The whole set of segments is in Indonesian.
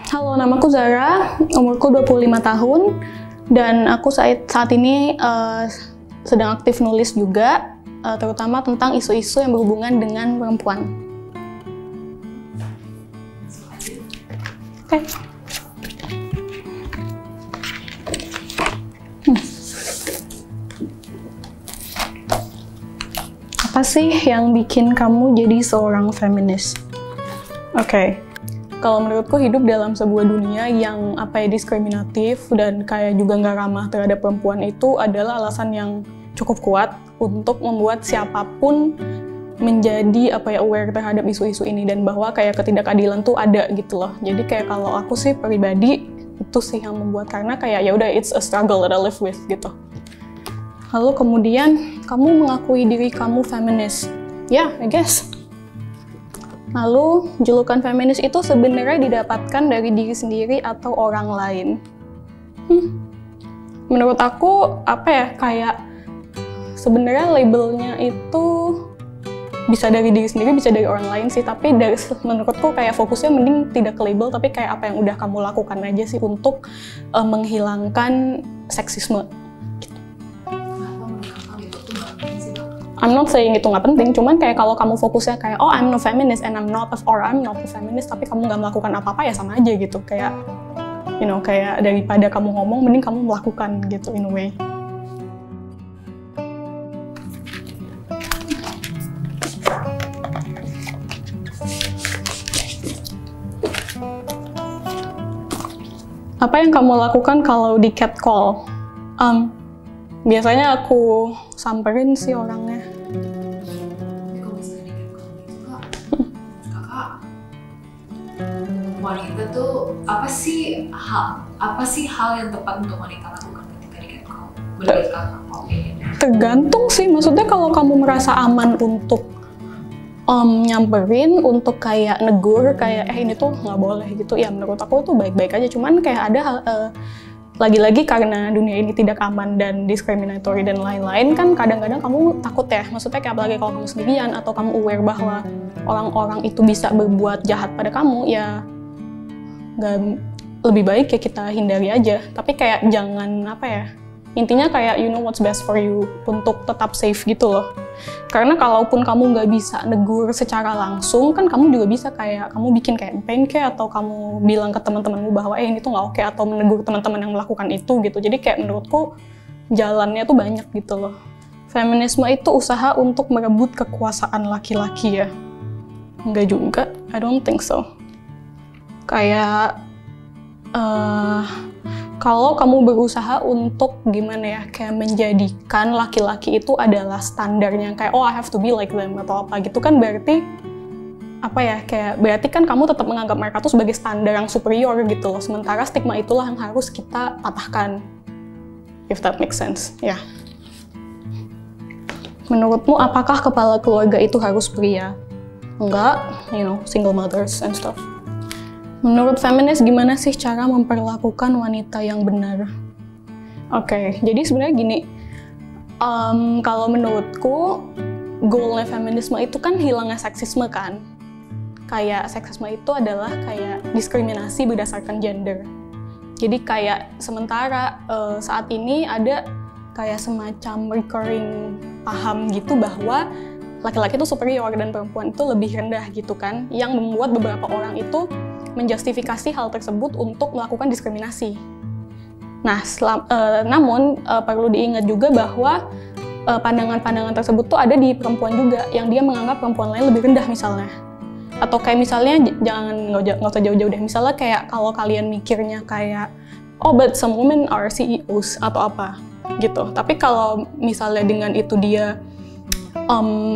Halo, namaku Zara, umurku 25 tahun, dan aku saat ini sedang aktif nulis juga, terutama tentang isu-isu yang berhubungan dengan perempuan. Oke. Apa sih yang bikin kamu jadi seorang feminis? Oke. Kalau menurutku hidup dalam sebuah dunia yang diskriminatif dan kayak juga nggak ramah terhadap perempuan itu adalah alasan yang cukup kuat untuk membuat siapapun menjadi aware terhadap isu-isu ini, dan bahwa kayak ketidakadilan tuh ada gitu loh. Jadi kayak kalau aku sih pribadi itu sih yang membuat, karena kayak ya udah, it's a struggle that I live with gitu. Lalu kemudian kamu mengakui diri kamu feminis. Ya, I guess. Lalu, julukan feminis itu sebenarnya didapatkan dari diri sendiri atau orang lain? Menurut aku, kayak sebenarnya labelnya itu bisa dari diri sendiri, bisa dari orang lain sih, tapi menurutku kayak fokusnya mending tidak ke label, tapi kayak apa yang udah kamu lakukan aja sih untuk menghilangkan seksisme. I'm not saying itu nggak penting, cuman kayak kalau kamu fokusnya kayak I'm no feminist and I'm not a feminist, tapi kamu nggak melakukan apa-apa ya sama aja gitu, kayak kayak daripada kamu ngomong mending kamu melakukan gitu in a way. Apa yang kamu lakukan kalau di catcall? Biasanya aku samperin sih orangnya. Kalau misalnya di catcall gitu kakak, wanita tuh apa sih hal yang tepat untuk wanita lakukan ketika di catcall? Menurut kakak, tergantung sih. Maksudnya kalau kamu merasa aman untuk nyamperin, untuk kayak negur, kayak ini tuh nggak boleh gitu, ya menurut aku tuh baik-baik aja. Cuman kayak ada hal, lagi-lagi karena dunia ini tidak aman dan diskriminatori dan lain-lain, kan kadang-kadang kamu takut ya, maksudnya kayak apalagi kalau kamu sendirian atau kamu aware bahwa orang-orang itu bisa berbuat jahat pada kamu, ya nggak, lebih baik ya kita hindari aja. Tapi kayak jangan intinya kayak you know what's best for you, untuk tetap safe gitu loh. Karena kalaupun kamu nggak bisa negur secara langsung, kan kamu juga bisa kayak kamu bikin campaign atau kamu bilang ke teman-temanmu bahwa ini tuh nggak oke, atau menegur teman-teman yang melakukan itu gitu. Jadi kayak menurutku jalannya tuh banyak gitu loh. Feminisme itu usaha untuk merebut kekuasaan laki-laki ya? Nggak juga, I don't think so. Kayak kalau kamu berusaha untuk kayak menjadikan laki-laki itu adalah standarnya, kayak I have to be like them atau apa gitu, kan berarti kayak berarti kan kamu tetap menganggap mereka tuh sebagai standar yang superior gitu loh. Sementara stigma itulah yang harus kita patahkan, if that makes sense ya. Menurutmu apakah kepala keluarga itu harus pria? Enggak, single mothers and stuff. Menurut feminis, gimana sih cara memperlakukan wanita yang benar? Oke, jadi sebenarnya gini, kalau menurutku, goalnya feminisme itu kan hilangnya seksisme kan? Kayak seksisme itu adalah kayak diskriminasi berdasarkan gender. Jadi kayak sementara saat ini ada kayak semacam recurring paham gitu bahwa laki-laki itu superior dan perempuan itu lebih rendah gitu kan, yang membuat beberapa orang itu menjustifikasi hal tersebut untuk melakukan diskriminasi. Nah, namun perlu diingat juga bahwa pandangan-pandangan tersebut tuh ada di perempuan juga, yang dia menganggap perempuan lain lebih rendah misalnya. Atau kayak misalnya, nggak usah jauh-jauh deh, misalnya kayak kalau kalian mikirnya kayak, but some women are CEOs atau apa gitu. Tapi kalau misalnya dengan itu dia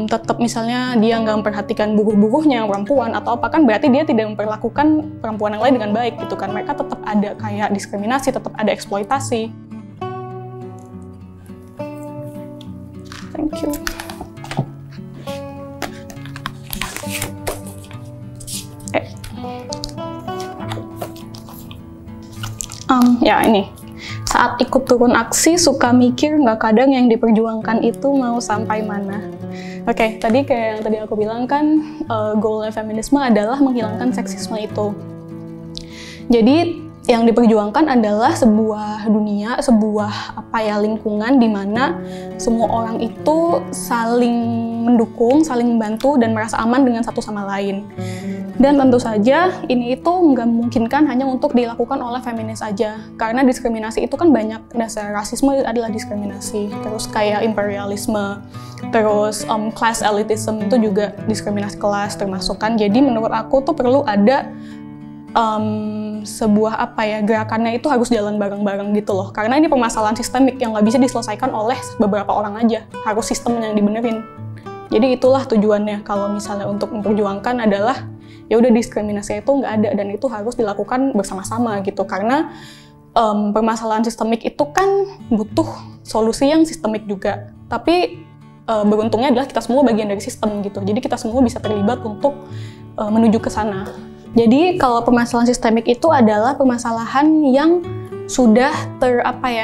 tetap misalnya dia nggak memperhatikan buruh-buruhnya perempuan atau apa, kan berarti dia tidak memperlakukan perempuan yang lain dengan baik gitu kan. Mereka tetap ada kayak diskriminasi, tetap ada eksploitasi. Thank you. Ya ini, saat ikut turun aksi suka mikir nggak kadang yang diperjuangkan itu mau sampai mana. Oke, tadi kayak yang tadi aku bilang kan, goalnya feminisme adalah menghilangkan seksisme itu. Jadi yang diperjuangkan adalah sebuah dunia, sebuah lingkungan di mana semua orang itu saling mendukung, saling membantu dan merasa aman dengan satu sama lain. Dan tentu saja ini itu nggak memungkinkan hanya untuk dilakukan oleh feminis aja, karena diskriminasi itu kan banyak. Dasar rasisme adalah diskriminasi, terus kayak imperialisme, terus class elitism itu juga diskriminasi kelas termasuk kan. Jadi menurut aku tuh perlu ada sebuah gerakannya itu harus jalan bareng-bareng gitu loh, karena ini permasalahan sistemik yang nggak bisa diselesaikan oleh beberapa orang aja, harus sistem yang dibenerin. Jadi itulah tujuannya kalau misalnya untuk memperjuangkan adalah ya udah diskriminasi itu nggak ada dan itu harus dilakukan bersama-sama gitu, karena permasalahan sistemik itu kan butuh solusi yang sistemik juga, tapi beruntungnya adalah kita semua bagian dari sistem gitu, jadi kita semua bisa terlibat untuk menuju ke sana. Jadi kalau permasalahan sistemik itu adalah permasalahan yang sudah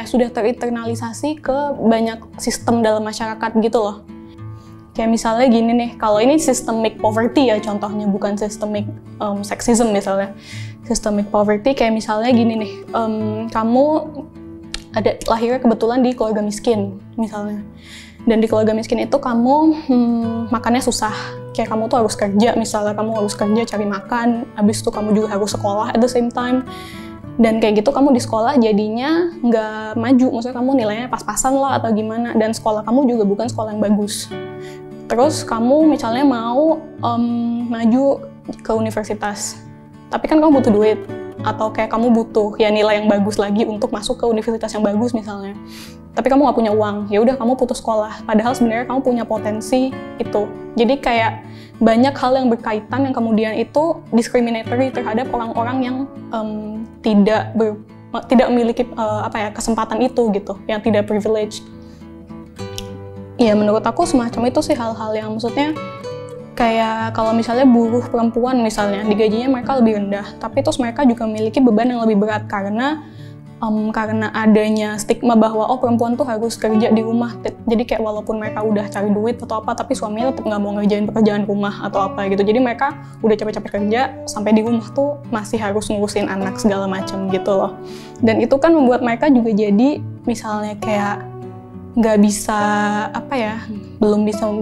sudah terinternalisasi ke banyak sistem dalam masyarakat gitu loh. Kayak misalnya gini nih, kalau ini systemic poverty ya contohnya, bukan systemic sexism misalnya. Systemic poverty kayak misalnya gini nih, kamu ada lahirnya kebetulan di keluarga miskin misalnya. Dan di keluarga miskin itu kamu makannya susah. Kayak kamu tuh harus kerja, misalnya kamu harus kerja cari makan, habis itu kamu juga harus sekolah at the same time. Dan kayak gitu kamu di sekolah jadinya nggak maju, maksudnya kamu nilainya pas-pasan lah atau gimana, dan sekolah kamu juga bukan sekolah yang bagus. Terus kamu misalnya mau maju ke universitas, tapi kan kamu butuh duit, atau kayak kamu butuh ya nilai yang bagus lagi untuk masuk ke universitas yang bagus misalnya. Tapi kamu nggak punya uang, ya udah kamu putus sekolah. Padahal sebenarnya kamu punya potensi itu. Jadi kayak banyak hal yang berkaitan yang kemudian itu discriminatory terhadap orang-orang yang tidak memiliki kesempatan itu gitu, yang tidak privilege. Ya menurut aku semacam itu sih hal-hal yang maksudnya kayak kalau misalnya buruh perempuan misalnya, digajinya mereka lebih rendah, tapi terus mereka juga memiliki beban yang lebih berat karena adanya stigma bahwa perempuan tuh harus kerja di rumah. Jadi kayak walaupun mereka udah cari duit atau apa, tapi suaminya tetap nggak mau ngerjain pekerjaan rumah atau apa gitu. Jadi mereka udah capek-capek kerja, sampai di rumah tuh masih harus ngurusin anak segala macam gitu loh. Dan itu kan membuat mereka juga jadi misalnya kayak nggak bisa belum bisa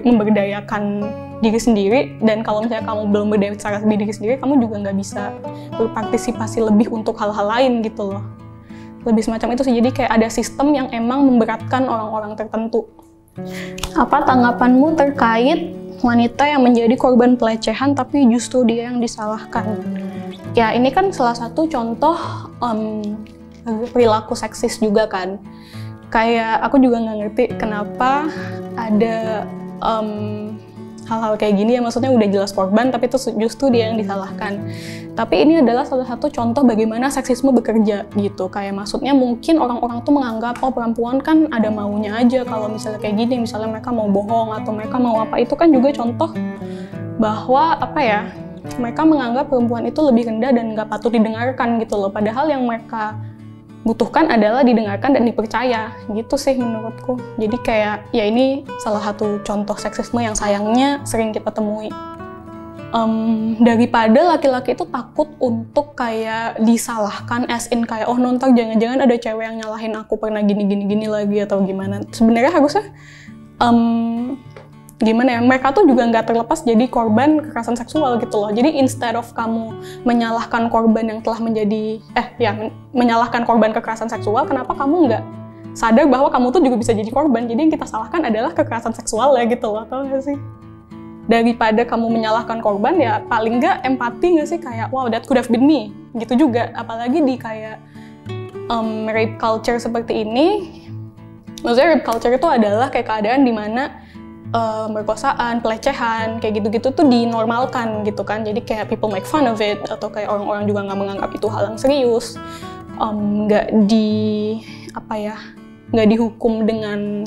memberdayakan diri sendiri. Dan kalau misalnya kamu belum berdaya secara diri sendiri, kamu juga nggak bisa berpartisipasi lebih untuk hal-hal lain gitu loh. Lebih semacam itu sih, jadi kayak ada sistem yang emang memberatkan orang-orang tertentu. Apa tanggapanmu terkait wanita yang menjadi korban pelecehan tapi justru dia yang disalahkan? Ya ini kan salah satu contoh perilaku seksis juga kan. Kayak aku juga nggak ngerti kenapa ada hal-hal kayak gini ya, maksudnya udah jelas korban tapi itu justru dia yang disalahkan. Tapi ini adalah salah satu contoh bagaimana seksisme bekerja gitu. Kayak maksudnya mungkin orang-orang tuh menganggap perempuan kan ada maunya aja kalau misalnya kayak gini, misalnya mereka mau bohong atau mereka mau apa, itu kan juga contoh bahwa mereka menganggap perempuan itu lebih rendah dan nggak patut didengarkan gitu loh. Padahal yang mereka butuhkan adalah didengarkan dan dipercaya gitu sih menurutku. Jadi kayak ya ini salah satu contoh seksisme yang sayangnya sering kita temui. Daripada laki-laki itu takut untuk kayak disalahkan, as in kayak nonton jangan-jangan ada cewek yang nyalahin aku pernah gini lagi atau gimana. Sebenarnya harusnya gimana ya, mereka tuh juga nggak terlepas jadi korban kekerasan seksual gitu loh. Jadi instead of kamu menyalahkan korban yang telah menjadi menyalahkan korban kekerasan seksual, kenapa kamu nggak sadar bahwa kamu tuh juga bisa jadi korban? Jadi yang kita salahkan adalah kekerasan seksual ya gitu loh, tau gak sih? Daripada kamu menyalahkan korban, ya paling nggak empati nggak sih, kayak wow that could have been me gitu juga. Apalagi di kayak rape culture seperti ini. Maksudnya rape culture itu adalah kayak keadaan di mana merkosaan, pelecehan, kayak gitu-gitu tuh dinormalkan gitu kan. Jadi kayak people make fun of it, atau kayak orang-orang juga nggak menganggap itu hal yang serius, nggak dihukum dengan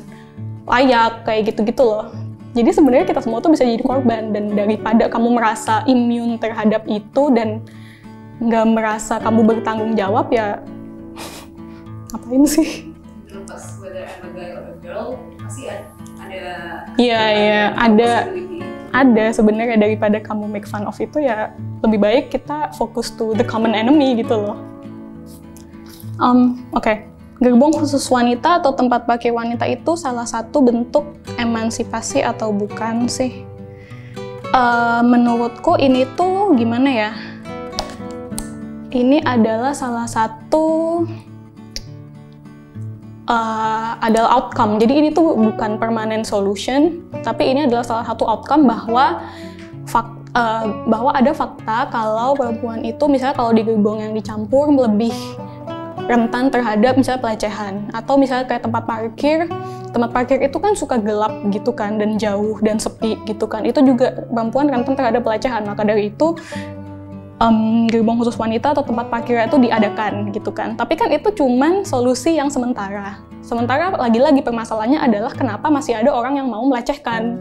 layak kayak gitu-gitu loh. Jadi sebenarnya kita semua tuh bisa jadi korban, dan daripada kamu merasa immune terhadap itu dan nggak merasa kamu bertanggung jawab, ya ngapain sih? Terlepas whether I'm a guy or a girl, pasti ada Iya, ada sebenarnya. Daripada kamu make fun of itu, ya lebih baik kita fokus to the common enemy gitu loh. Oke. Gerbong khusus wanita atau tempat pakai wanita itu salah satu bentuk emansipasi atau bukan sih? Menurutku ini tuh gimana ya? Ini adalah salah satu adalah outcome. Jadi ini tuh bukan permanent solution, tapi ini adalah salah satu outcome bahwa ada fakta kalau perempuan itu misalnya kalau di gerbong yang dicampur lebih rentan terhadap misalnya pelecehan, atau misalnya kayak tempat parkir itu kan suka gelap gitu kan, dan jauh dan sepi gitu kan, itu juga perempuan rentan terhadap pelecehan. Maka dari itu gerbong khusus wanita atau tempat parkir itu diadakan gitu kan. Tapi kan itu cuman solusi yang sementara. Sementara lagi-lagi permasalahannya adalah kenapa masih ada orang yang mau melecehkan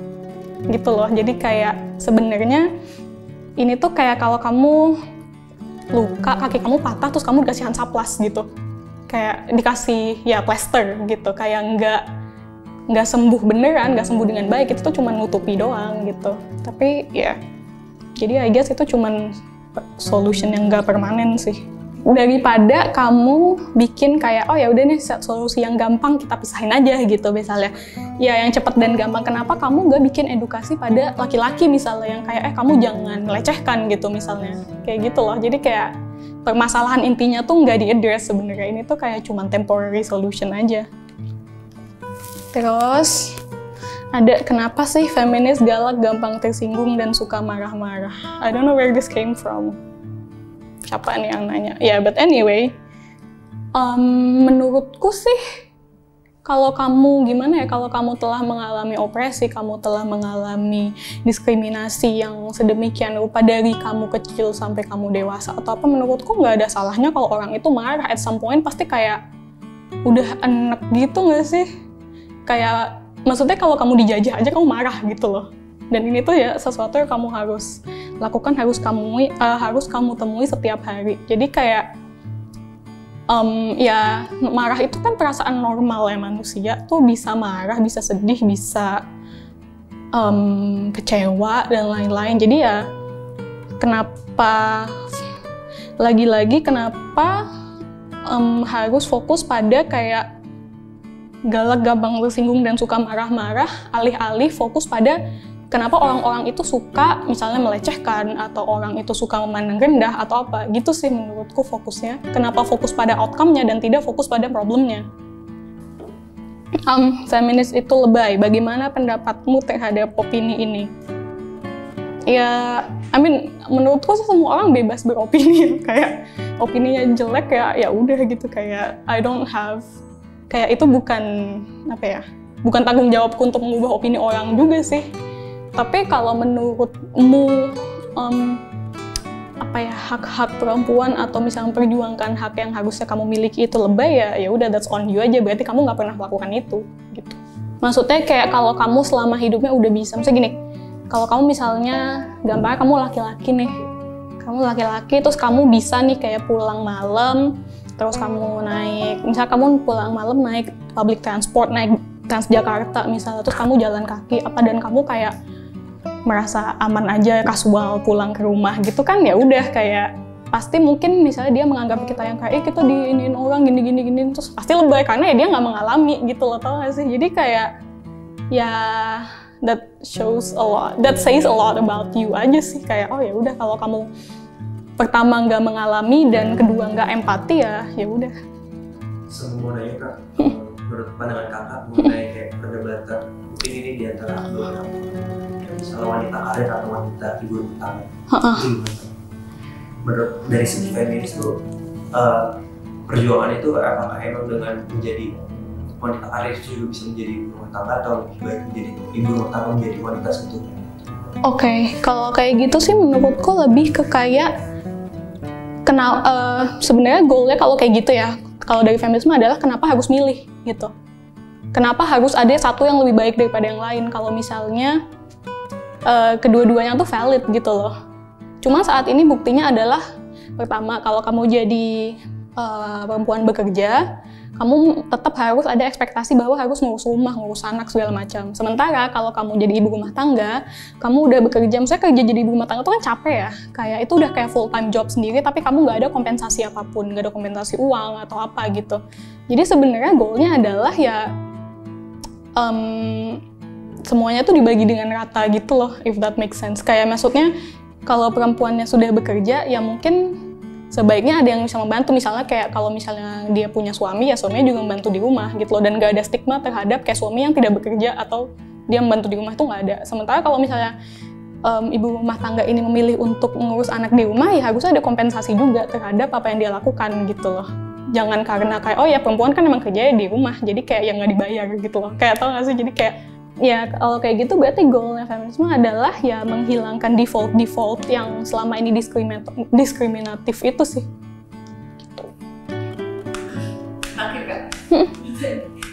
gitu loh. Jadi kayak sebenarnya ini tuh kayak kalau kamu luka, kaki kamu patah, terus kamu dikasih hansaplas gitu, kayak dikasih ya plester gitu, kayak nggak sembuh beneran, nggak sembuh dengan baik, itu tuh cuma nutupi doang gitu. Tapi ya, jadi I guess itu cuma solution yang nggak permanen sih. Daripada kamu bikin kayak, oh ya udah nih solusi yang gampang kita pisahin aja gitu misalnya. Ya yang cepat dan gampang, kenapa kamu nggak bikin edukasi pada laki-laki misalnya, yang kayak kamu jangan melecehkan gitu misalnya. Kayak gitu loh. Jadi kayak permasalahan intinya tuh nggak di-address sebenarnya. Ini tuh kayak cuman temporary solution aja. Terus ada kenapa sih feminis galak, gampang tersinggung, dan suka marah-marah? I don't know where this came from. Siapa nih yang nanya? Ya, but anyway, menurutku sih, kalau kamu gimana ya, kalau kamu telah mengalami opresi, kamu telah mengalami diskriminasi yang sedemikian rupa dari kamu kecil sampai kamu dewasa atau apa, menurutku nggak ada salahnya kalau orang itu marah. At some point pasti kayak udah enek gitu nggak sih? Kayak maksudnya kalau kamu dijajah aja kamu marah gitu loh. Dan ini tuh ya sesuatu yang kamu harus lakukan, harus kamu temui setiap hari. Jadi kayak ya marah itu kan perasaan normal ya, manusia tuh bisa marah, bisa sedih, bisa kecewa dan lain-lain. Jadi ya kenapa harus fokus pada kayak galak, gampang tersinggung, dan suka marah-marah, alih-alih fokus pada kenapa orang-orang itu suka misalnya melecehkan, atau orang itu suka memandang rendah, atau apa. Gitu sih menurutku fokusnya. Kenapa fokus pada outcome-nya dan tidak fokus pada problemnya. Feminis itu lebay. Bagaimana pendapatmu terhadap opini ini? Ya, menurutku sih semua orang bebas beropini. Kayak opininya jelek ya udah gitu, kayak I don't have, kayak itu bukan tanggung jawabku untuk mengubah opini orang juga sih. Tapi kalau menurutmu hak-hak perempuan atau misalnya memperjuangkan hak yang harusnya kamu miliki itu lebay, ya udah, that's on you aja. Berarti kamu nggak pernah melakukan itu gitu. Maksudnya kayak kalau kamu selama hidupnya udah bisa, misalnya gini, kalau kamu misalnya gampang kamu laki-laki nih, terus kamu bisa nih kayak pulang malam, terus kamu misalnya kamu pulang malam naik public transport, naik Transjakarta misalnya, terus kamu jalan kaki dan kamu kayak merasa aman aja, kasual pulang ke rumah gitu kan, ya udah kayak pasti mungkin misalnya dia menganggap kita yang kayak kita diiniin orang gini, terus pasti lebay karena ya dia nggak mengalami gitu loh, tau gak sih? Jadi kayak ya that says a lot about you aja sih, kayak oh ya udah, kalau kamu pertama nggak mengalami dan kedua nggak empati, ya udah. Semua nanya Kak, menurut pandangan Kakak mengenai kayak perdebatan mungkin ini di antara dua orang, misalnya wanita karir atau wanita ibu rumah tangga. Menurut dari segi feminis tuh perjuangan itu apakah emang dengan menjadi wanita karir juga bisa menjadi ibu rumah tangga, atau lebih baik menjadi ibu rumah tangga menjadi wanita seutuhnya? Oke, kalau kayak gitu sih menurutku lebih ke kayak sebenarnya goalnya kalau kayak gitu ya, kalau dari feminisme adalah kenapa harus milih gitu. Kenapa harus ada satu yang lebih baik daripada yang lain kalau misalnya kedua-duanya tuh valid gitu loh. Cuma saat ini buktinya adalah, pertama, kalau kamu jadi perempuan bekerja, kamu tetap harus ada ekspektasi bahwa harus ngurus rumah, ngurus anak, segala macam. Sementara kalau kamu jadi ibu rumah tangga, kamu udah bekerja, misalnya kerja jadi ibu rumah tangga itu kan capek ya, kayak itu udah kayak full time job sendiri, tapi kamu nggak ada kompensasi apapun, nggak ada kompensasi uang atau apa gitu. Jadi sebenarnya goalnya adalah ya semuanya tuh dibagi dengan rata gitu loh, if that makes sense. Kayak maksudnya kalau perempuannya sudah bekerja, ya mungkin sebaiknya ada yang bisa membantu. Misalnya kayak kalau misalnya dia punya suami, ya suaminya juga membantu di rumah gitu loh. Dan gak ada stigma terhadap kayak suami yang tidak bekerja atau dia membantu di rumah itu nggak ada. Sementara kalau misalnya ibu rumah tangga ini memilih untuk mengurus anak di rumah, ya harusnya ada kompensasi juga terhadap apa yang dia lakukan gitu loh. Jangan karena kayak, oh ya perempuan kan emang kerjanya di rumah, jadi kayak yang nggak dibayar gitu loh. Kayak tau nggak sih, jadi kayak ya kalau kayak gitu berarti goalnya feminisme adalah ya menghilangkan default yang selama ini diskriminatif itu sih. Terakhir Kak,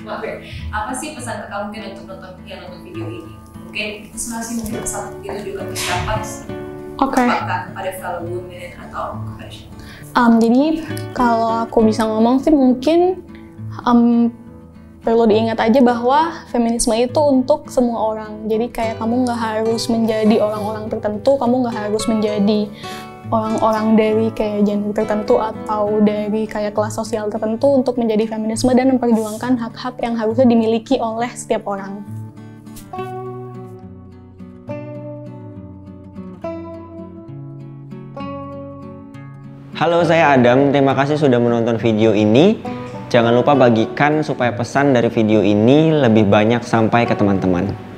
maaf ya, apa sih pesan Kakak mungkin untuk yang nonton video ini? Mungkin mungkin pesan itu juga dapat apakah kepada fellow women atau kepada siapa? Jadi kalau aku bisa ngomong sih mungkin perlu diingat aja bahwa feminisme itu untuk semua orang. Jadi kayak kamu nggak harus menjadi orang-orang tertentu, kamu nggak harus menjadi orang-orang dari kayak gender tertentu atau dari kayak kelas sosial tertentu untuk menjadi feminisme dan memperjuangkan hak-hak yang harusnya dimiliki oleh setiap orang. Halo, saya Adam. Terima kasih sudah menonton video ini. Jangan lupa bagikan supaya pesan dari video ini lebih banyak sampai ke teman-teman.